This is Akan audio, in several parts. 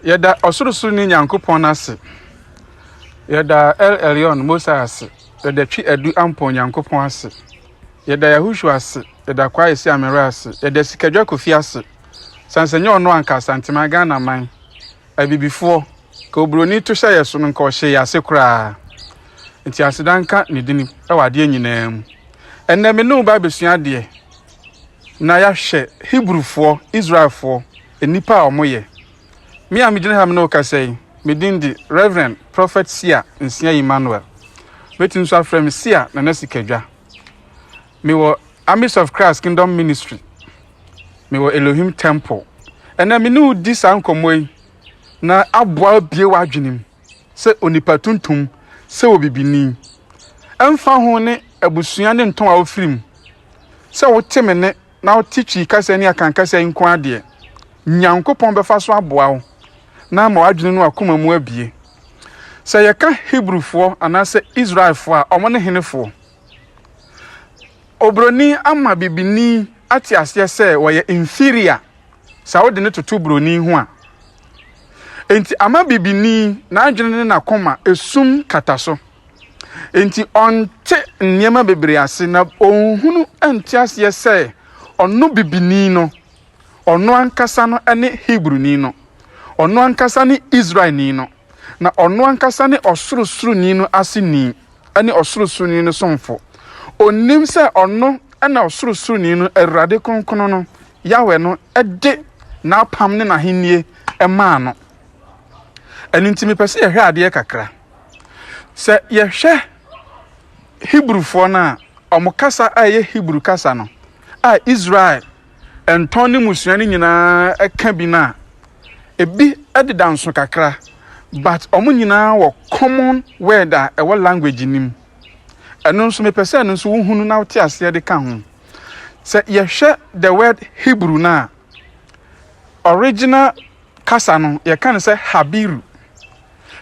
Yɛda ɔsorosoro ne Nyankopɔn ase. Yɛda El Elyon Mosa ase. Yɛda Twi Adu Ampo Nyankopɔn ase. Yɛda Yahushua ase. Yɛda Kwaesi Amere ase. Yɛda Sikadwa Kofi ase. Sansenye ɔno anka Santema Ghana man. Abibifoɔ ka obroni to hyɛ yɛ so no nka ɔhyɛ yɛ ase koraa. Nti asedanka ne dini ɛwɔ adeɛ nyinaa mu. Ɛnnɛ me no ba besua adeɛ. Na yɛahwɛ Hebrewfoɔ, Israelfoɔ, enipa a ɔmo yɛ. Me a medine ha me no kasɛi. Medin di Reverend Prophet Sia Nsia Emmanuel. Metin so afrɛ me Sia na Sikadwa. Me wɔ Armies of Christ Kingdom Ministry. Me wɔ Elohim Temple. Ɛnnɛ me no di saa nkɔmmɔ yi na aboa bie wɔ adwenem. Sɛ onipa tuntum, sɛ obibini. Ɛmfa ho ne abusua ne nton a ofirim. Sɛ wote me ne na wote twi kasa ne akankasa nko adeɛ. Nyankopɔn bɛfa so aboa wo. Na ma wadwene no akoma mu abie. Sɛ yɛka Hebrewfoɔ anaasɛ Israelfoɔ a ɔmo ne henefoɔ. Obroni ama bibini ate aseɛ sɛ wɔyɛ inferior. Sɛ wode ne toto broni ho a. Enti ama bibini na adwene ne nakoma esum kata so. Enti ɔnte nneɛma bebree ase na ɔnhunu ante aseɛ sɛ ɔno bibini no ɔno ankasa no ne Hebrewni no. Ɔno ankasa ne Israelni no. Na ɔno ankasa ne ɔsorosoroni no aseni ne ɔsorosoroni no somfo. Onim sɛ ɔno na ɔsorosoroni no Awurade kronkron no Yahweh no de n'apam ne n'ahennie maa no. Ɛno nti mepɛ sɛ yɛhwɛ adeɛ kakra. Sɛ yɛhwɛ Hebrewfoɔ no a ɔmo kasa a ɛyɛ Hebrew kasa no a Israel ɛntɔn ne musua no nyinaa ɛka bi na ebi ɛdeda nso kakra but ɔmo nyinaa wɔ common word a ɛwɔ language nim. Ɛno nso mepɛ sɛ ɛno nso wohunu na wote aseɛ de ka ho. Sɛ yɛhwɛ the word Hebrew na original kasa no yɛka no sɛ Habiru.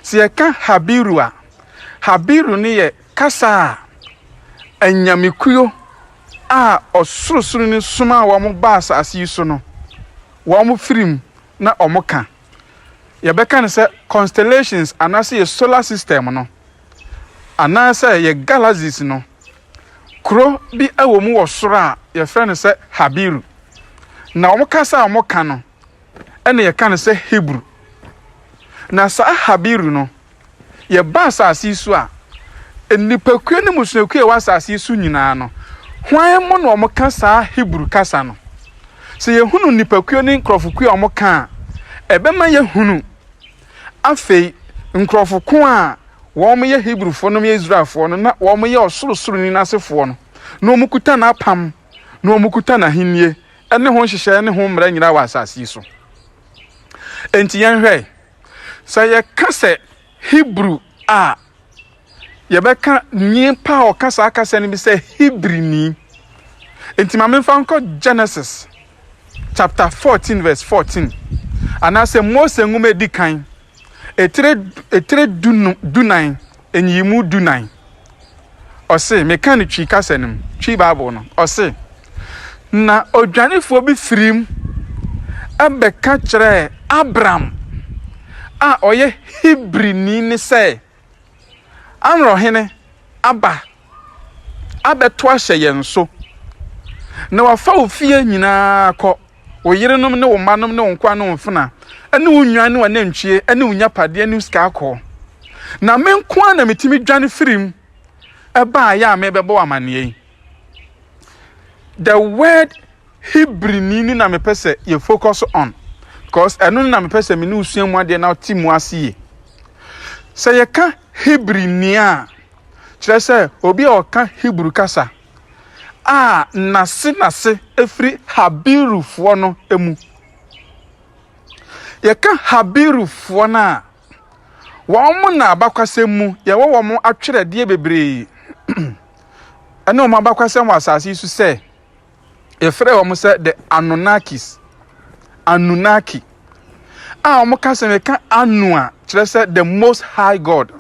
Sɛ yɛka Habiru a Habiru ne yɛ kasa a anyamekuyo a ɔsorosoro ne soma a wɔn ba asase yi so no wɔn firim na ɔmo ka. Yɛbɛka no sɛ constellations anaasɛ yɛ solar system no anaasɛ yɛ galaxies no kuro bi ɛwɔ mu wɔ soro a yɛfrɛ no sɛ Habiru. Na ɔmo kasa a ɔmo ka no ɛna yɛka no sɛ Hebrew. Na saa Habiru no yɛba asase yi so a nipakuo ne musuakuo a wɔ asase yi so nyinaa no hwan mo na ɔmo ka saa Hebrew kasa no. Sɛ yɛhunu nipakuo ne nkrɔfokuo a ɔmo ka a ɛbɛma yɛhunu afei nkrɔfoko a wɔn yɛ Hebrewfoɔ no yɛ Israelfoɔ no na wɔn yɛ ɔsorosoro ni nasefoɔ no na wɔn kuta n'apam na wɔn kuta n'ahennie ɛne ho nhyehyɛ ne ho mmara nyinaa wɔ asase yi so. Enti yɛnhwɛ sɛ yɛka sɛ Hebrew a yɛbɛka nipa a ɔka saa kasa no bi sɛ Hebrewni. Enti ma memfa nkɔ Genesis chapter 14 verse 14. Anaasɛ Mose nwoma edi kan etire dunan enyimu dunan. Ɔse meka ne twi kasa nim twi Bible no ɔse na odwanefoɔ bi firim ɛbɛka kyerɛ Abraham a ɔyɛ Hebrewni ne sɛ Amrohene aba abɛto ahyɛ yɛn so na wafa ofie nyinaa kɔ wo yerenom ne wo manom ne wo nkwa ne wo mfena ɛne wo nwan ne wo nantwie ɛne wo nyapade ne sika akɔ na me nko na metimi dwane firim ɛba ya me bɛbɔ amane yi. The word Hebrewni ni na mepɛ sɛ ye focus on because ɛno na mepɛ sɛ me ne usua mu ade na ɔte mu asiye. Sɛ yɛka Hebrewni a kyerɛ sɛ obi a ɔka Hebrew kasa a nase efiri Habirufoɔ no emu. Yɛka Habirufoɔ na wɔn na abakwasɛm mu yɛwɔ wɔn atwerɛdeɛ bebree. Ɛne wɔn abakwasɛm wɔ asase yi so sɛ yɛfrɛ wɔn sɛ the Anunnaki. A wɔn kasa meka Anu a kyerɛ sɛ the most high God.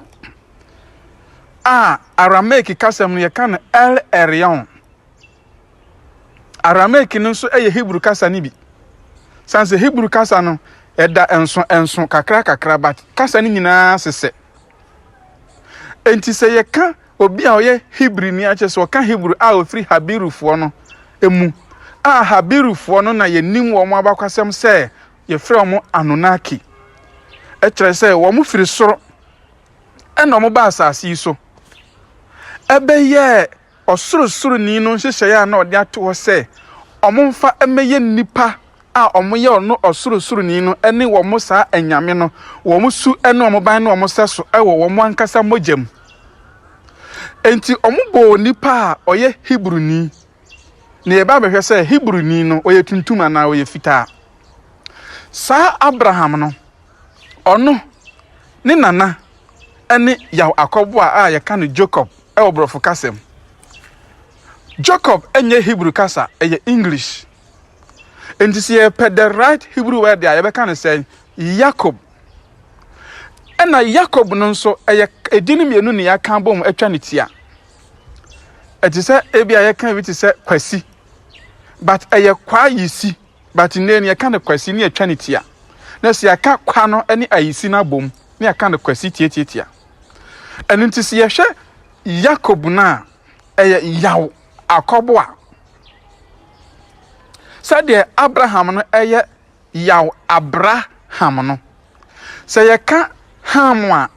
A Aramaic kasa mu yɛka no El Elyon. Aramaic no nso ɛyɛ Hebrew kasa ni bi. Sanse Hebrew kasa no Eda enso kakra but kasa ni nyina sese. Enti se ye ka obi a oye Hebrew ni ache so ka Hebrew a ofri Habirufo no emu. A Habirufo no na ye nim wo mo abakwasem se ye frɛ mo Anunnaki. E kire se wo mo firi soro ɛna mo ba asase yi so. Ebe ye osoro ni no hyehyɛ ya na ɔde ato se ɔmomfa emeye nipa a omoye ono osoro ni no ene wo mo saa anyame no wo mo su ene wo ban no wo mo seso ewo wo mo ankasa mogem. Enti omubo nipa a oye Hebrew ni na eba behwe se Hebrew ni no oye tuntum na oye fita. Saa Abraham no ono ne nana ene yaw akobo a ye ka no Jacob ewo brofo kasem. Jacob enye Hebrew kasa eye English. And this year, the right Hebrew word there, you can say Jacob. And na Jacob no so a dinim yenu ni aka bom etwanitia. It is a ebi a can wit say kwasi. But a kwa yisi, but in any kind of kwasi ni etwanitia. Na si aka kwa no any ayisi na bom, ni aka no kwasi tietietia. And it is ye hwe Jacob na yaw akobo a Sade Abraham no eye yaw Abraham no. Se ye ka Ham a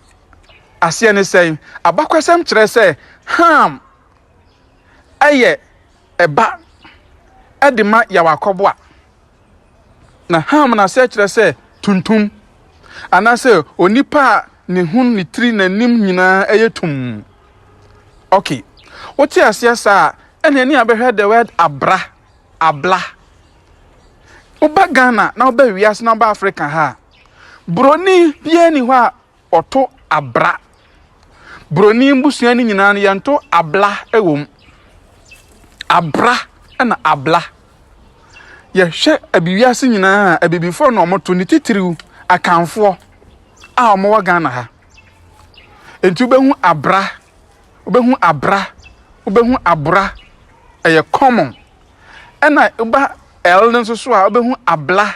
ase ne sei abakwasem kire se Ham eye eba edima yaw akobo a na Ham na se kire se tuntum anase onipa ne hun ni tri na nim nyina eye tum. Okay. What you say sa ene ni abehwe the word abla Oba Ghana na oba wiase na oba Africa ha. Broni bia ni ho a oto abra. Broni mbusua ni nyina no yanto abla ewom. Abra na abla. Ye hwe abiwiase nyina abibifo na omoto ni titiriu akanfo a omo Ghana ha. Enti obehu abra, obehu abra eye common. Ena oba el nso so a obehu abla.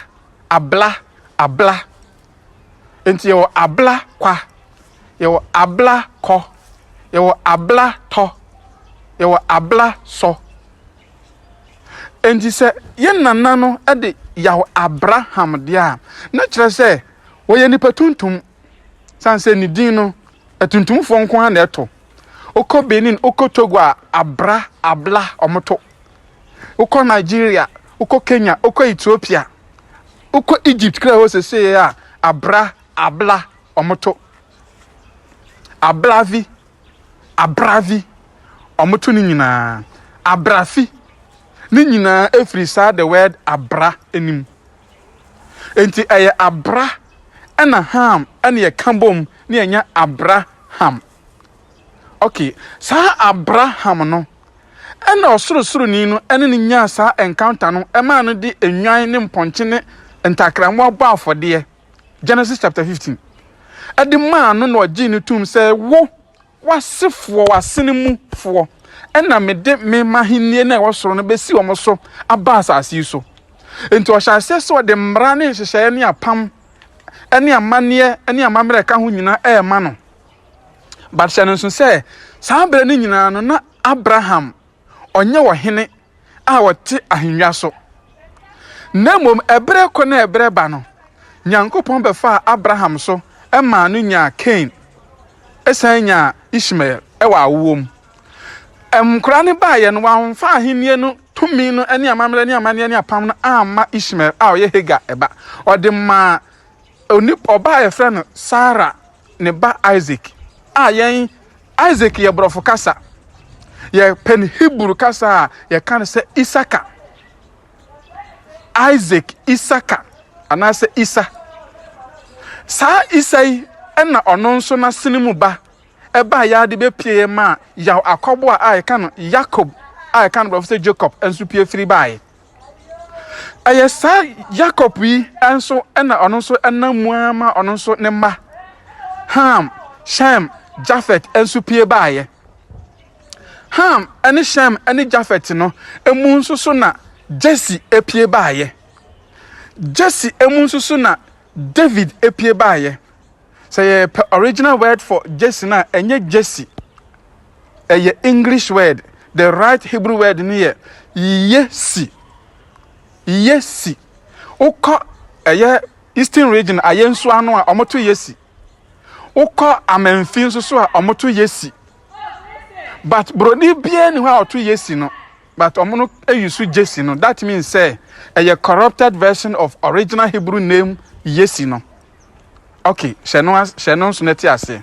Enti ye wo abla kwa, ye wo abla ko, ye wo abla to, ye wo abla so. Enti se ye nana no ede yaw Abraham dia na kire se wo ye nipa tuntum sanse ni din no atuntum fo nko ha na eto oko Benin oko Togo a abla omoto oko Nigeria oko Kenya oko Ethiopia oko Egypt kra ho se ya abla omoto abravi omoto ni nyina abrafi ni nyina efri sa the word abra enim enti eye abra ena ham ena ye kambom ni enya Abraham. Okay, sa Abraham no ena osoro ni no ene ni nya sa encounter no ema no di enwan ne mponche ne ntakramo abo afode. Genesis chapter 15. Edi man no no gi ni tum say wo wasefo wasene mu fo ena mede me mahinie na wosoro no besi wo so aba asase so. Enti o sha se so de mra ne hyehyɛ ne apam ene amane ene amamre ka ho nyina e ma no. But sha no so say saa bere ne nyina no na Abraham onye wo hene a wote ahenwa so. Na mom ebre ko na ebre ba no Nyankopon be fa Abraham so e ma no nya Cain esan nya Ishmael e wa awom. Kura ne ba ye no wan fa ahenie no tumi no ene amamre ne amane ne apam no ama Ishmael a ye Hagar eba ode ma oni oba ye frɛ no Sarah ne ba Isaac a yen Isaac ye brofo kasa ye pen Hebrew kasa ye kan se Isaka Isaac Isaka anase Isa sa Isai ena ono nso na sinimu ba eba ya de be pie ma ya akobo a ye kan Jacob a ye kan brofo Jacob enso pie firi bae aye sa Jacob yi enso ena ono nso ena muama ono nso ne ma Ham Shem Japhet enso pie bae Ham ene Shem ene Japhet no emu nso so na Jesse epie bae Jesse emu nso so na David epie baye. Say original word for Jesse na enye Jesse. A English word. The right Hebrew word near Yesi. Yesi. Oko Eastern region ayensu anu a omoto Yesi. Oko Amenfin so a omoto Yesi. But brodi bia ni ho oto Yesi no. But omono use Jesse no. That means say a corrupted version of original Hebrew name Yesi no. Okay, shenon so neti ase.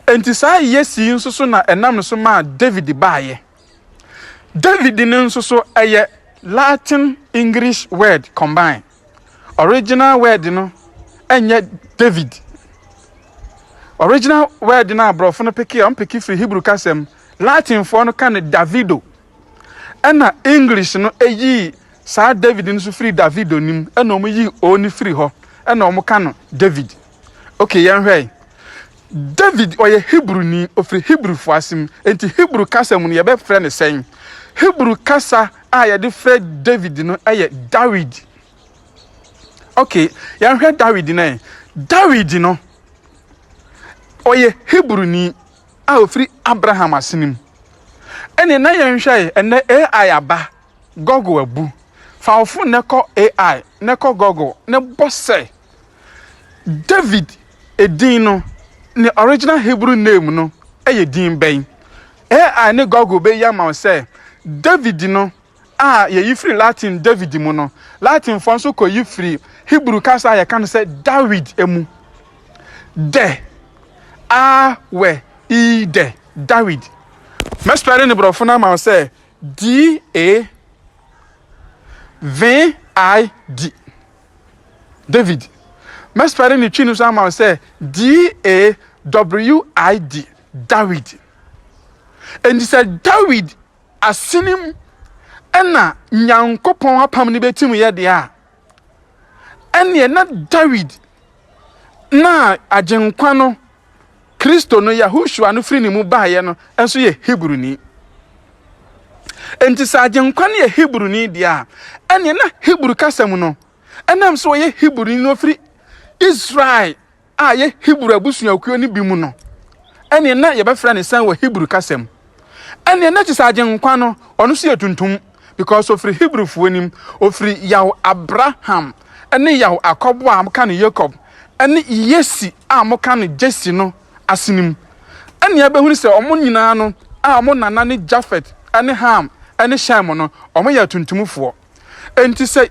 Enti sa Yesi nso so na enam so ma David baaye. David nso so a Latin English word combine. Original word no enye David. Original word na brofo no peki free Hebrew kasem. Latin for no kan Davido. Ena English no eyi sa David nso free Davido nim ena omo yi oni free ho ena omo kan David. Okay, yan David oye Hebrew ni ofri Hebrew fo asim enti Hebrew kasa mu no ye be frɛ ne sen Hebrew kasa a ye de frɛ David no aye David. Okay, yan David na David no oye Hebrew ni a ofri Abraham asinim ene na yan ene AI aba Google abu fa ofo ne ko AI ne ko Google ne bosse David edin no the original Hebrew name no eye din ben ne Google be yama say David no ye yifri Latin David mu no Latin fon so ko yifri Hebrew kasa ye kan say David emu de David me spelling the brofo na ma say DAVID David. Me spelling the chin so ma say DAWID David. And he said David asinim ena nyankopon apam ni betim ye de a ene na David na agenkwa no Kristo no Yahushua no firi ni mu baaye no enso ye Hebrew ni enti sa agenkwa no ye Hebrew ni de a ene na Hebrew kasam no enam so ye Hebrew ni no firi Israel ye Hebrew abusuakuo ni bi mu no ene na ye be fra ne san wa Hebrew kasam ene na ti sa agenkwa no ono so ye tuntum because of Hebrew fuanim ofri yaw Abraham ene yaw Akobo am kan Jacob ene Yesi am kan Jesse no asinim ene ya behunu se omo nyina no amo nana ne Jafet ene Ham ene Shem no omo ya tuntumfo enti se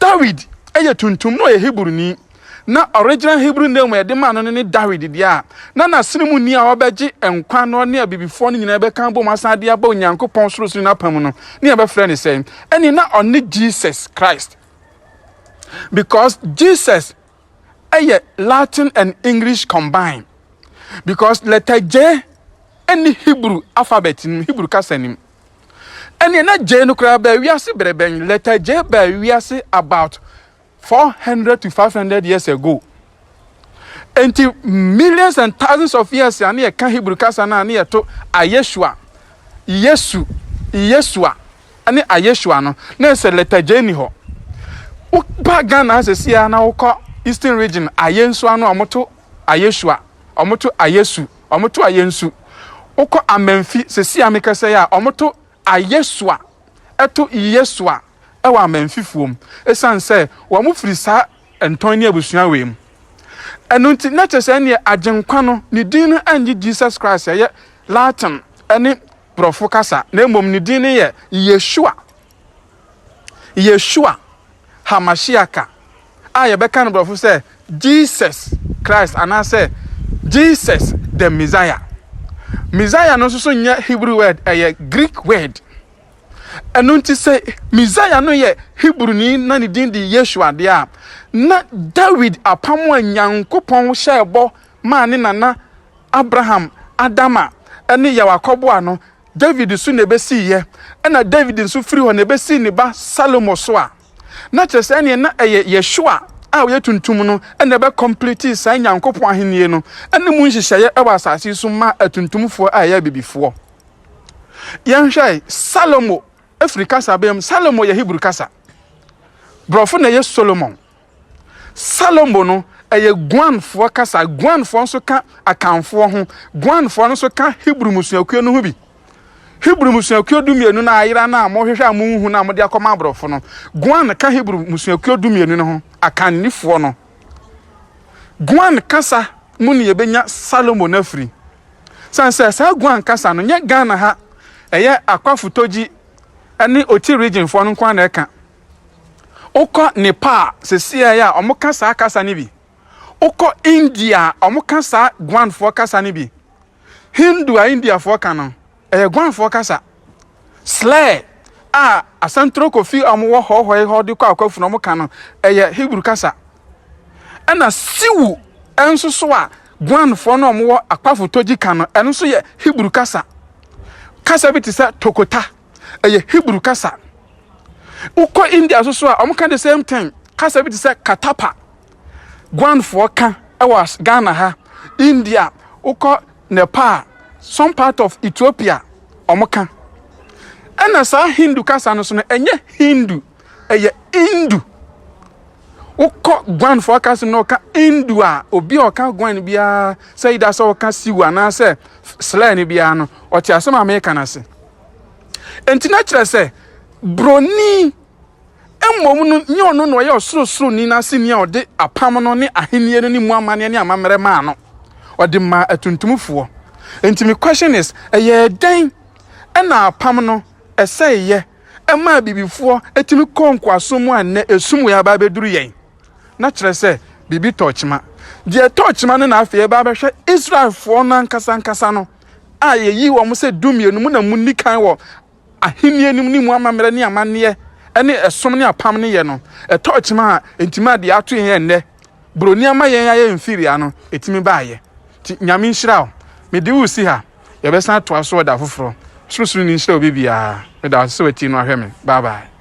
David eye tuntum no ye Hebrew ni na original Hebrew name ye de man no ne David dia na sinimu ni a obeji enkwa no ne abibifo no nyina be kan bo masade aba onyankopon sorosoro na pam no ne be frɛ ne sɛ ene na on Jesus Christ because Jesus eye Latin and English combined because letter J any Hebrew alphabet in Hebrew kasanim ene na J no kra ba wiase breben letter J ba wiase about 400 to 500 years ago. Until millions and thousands of years, and ye can Hebrew kasana near to Ayeshua, Yeshua, and Ayeshua no. Next letter Jenny ho. Bagana as a sea now call Eastern region Ayenswano Omoto Ayeshua, Omoto Ayesu, Omoto Ayensu. Oko Amenfi, se see Amika say Omoto Ayeshua, Eto Yeshua. Ewa menfifum esan say wo mu firi sa Antonia busua wem enunti na chese ne agenkwa no ne din no anje Jesus Christ ye Latin ene profo kasa na emom ne din ye Yeshua Hamashiaka aye be kan profo say Jesus Christ and I say Jesus the Messiah no so nya Hebrew word Greek word enunti say Messiah no ye Hebrew ni na ne din di Yeshua de a na David apam anyankopon hyebo ma ne nana Abraham Adama ene Yakobo ano David su ne besi ye na David su firi ho ne besi ne ba Salomo so a na chese ene na Yeshua a we tuntum no ene be complete sa anyankopon ahenie no ene mu nhyehyeye e ba asase so ma atuntumfo a ya bibifo yanhwai Salomo Africa sabem Salomo ye Hebrew kasa brofo na ye Solomon Salomo no eye guanfo kasa guanfo nso ka akanfo ho guanfo nso ka Hebrew musuakuo no ho bi Hebrew musuakuo dumienu na ayira na amohwehwe amunhu na amode akoma abrofo no guan ka Hebrew musuakuo dumienu no ho akannifo no guan kasa muni yebenya Solomon afri sanse sa guan kasa no nye Ghana ha eye akwafutoji ani oti region fo no nkwa na eka oko Nepal sesia ya omukasa kasa ni bi oko India omukasa guan fo kasa ni bi Hindu a India fo kana guan fo kasa slay asantro kofi amwo hohoi hodi kwa akwafu no muka no Hebrew kasa ana siwu enso so a guan fo no omwo akwafu toji kana enso ye Hebrew kasa kasa bitisa tokota Hebrew kasa uko India so a omka the same thing kasa bitisa katapa guan fo ka was Ghana ha India uko Nepal some part of Ethiopia omka ana sa Hindu kasa no so no enye Hindu Hindu uko guan fo kasa no ka Hindu a obi oka guan bia say da so ka siwa na say slay ni bia no o ti asem America na se enti na kire se broni emmom no nye ono no ye osoro ni na se ni ode apam no ne ahenie no ni mu amane ne amamere ma no ode ma atuntumfo enti my question is den na apam no eseye ema bibifo etimi konkwaso mu anne esum ya ba beduru yen na kire se bibi touchma die touchma no na afi ba behwe Israel fo no ankasa no ayeyi wo mo se dumienu mu na munni kan wo ahenie nim ni mu amamere ne amane ene esom ne apam ne ye no touchma entima de ato yen ne broni ama yen ya inferior no etimi baaye ti nyame nhyira me de wo si ha ye be san to aso da foforo susuru ni nhyira obi bia me da so wati no ahwe me bye bye